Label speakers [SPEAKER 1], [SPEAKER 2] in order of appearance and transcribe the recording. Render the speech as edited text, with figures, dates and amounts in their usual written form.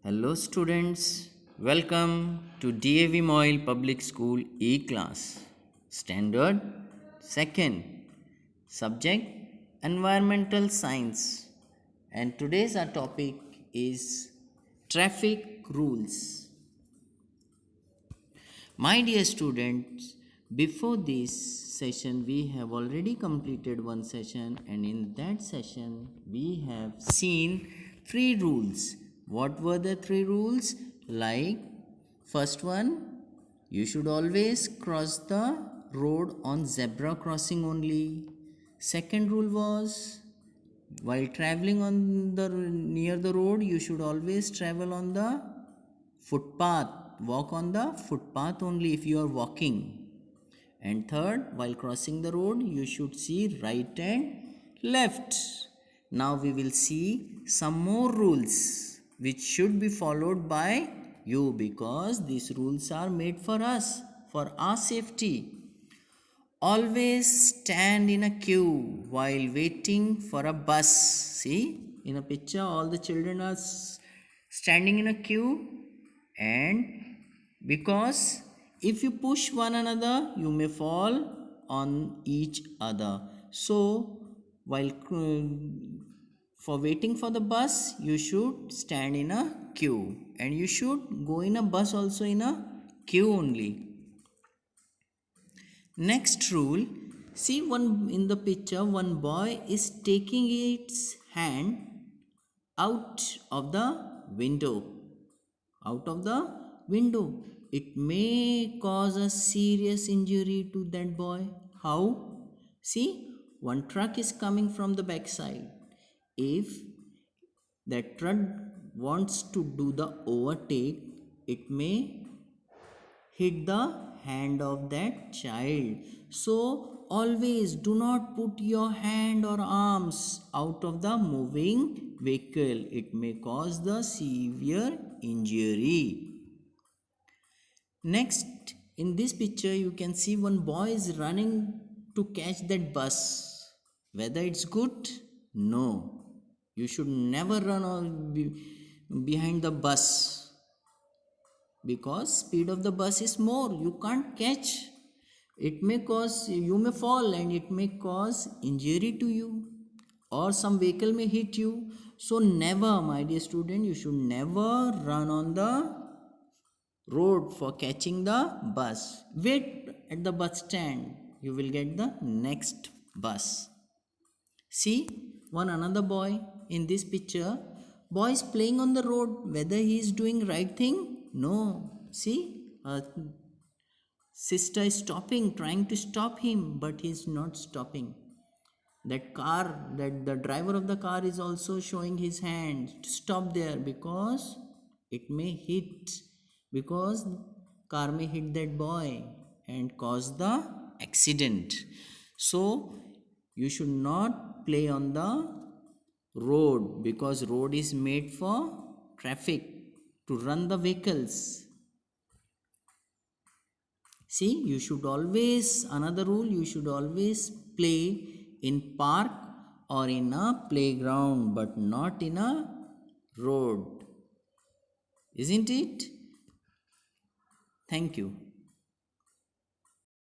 [SPEAKER 1] Hello students, welcome to DAV Moyle Public School E-Class. Standard 2nd. Subject Environmental Science. And today's our topic is traffic rules. My dear students, before this session we have already completed one session, and in that session we have seen 3 rules. What were the 3 rules? Like, first one, you should always cross the road on zebra crossing only. Second rule was, while traveling on the near the road, you should always travel on the footpath. Walk on the footpath only if you are walking. And third, while crossing the road, you should see right and left. Now we will see some more rules which should be followed by you, because these rules are made for us, for our safety. Always stand in a queue while waiting for a bus. See, in a picture all the children are standing in a queue, and because if you push one another, you may fall on each other. So while for waiting for the bus, you should stand in a queue, and you should go in a bus also in a queue only. Next rule, see one in the picture, one boy is taking its hand out of the window. Out of the window. It may cause a serious injury to that boy. How? See, one truck is coming from the backside. If that truck wants to do the overtake, it may hit the hand of that child. So always do not put your hand or arms out of the moving vehicle. It may cause the severe injury. Next, in this picture you can see one boy is running to catch that bus. Whether it's good? No. You should never run behind the bus, because speed of the bus is more. You can't catch. It may cause, you may fall and it may cause injury to you, or some vehicle may hit you. So never, my dear student, you should never run on the road for catching the bus. Wait at the bus stand. You will get the next bus. See, one another boy in this picture. Boy is playing on the road. Whether he is doing right thing? No. See, sister is stopping, trying to stop him, but he is not stopping. That car, that the driver of the car is also showing his hand to stop there, because it may hit, because car may hit that boy and cause the accident. So you should not play on the road, because road is made for traffic, to run the vehicles. See, you should always, another rule, you should always play in park or in a playground, but not in a road. Isn't it? Thank you.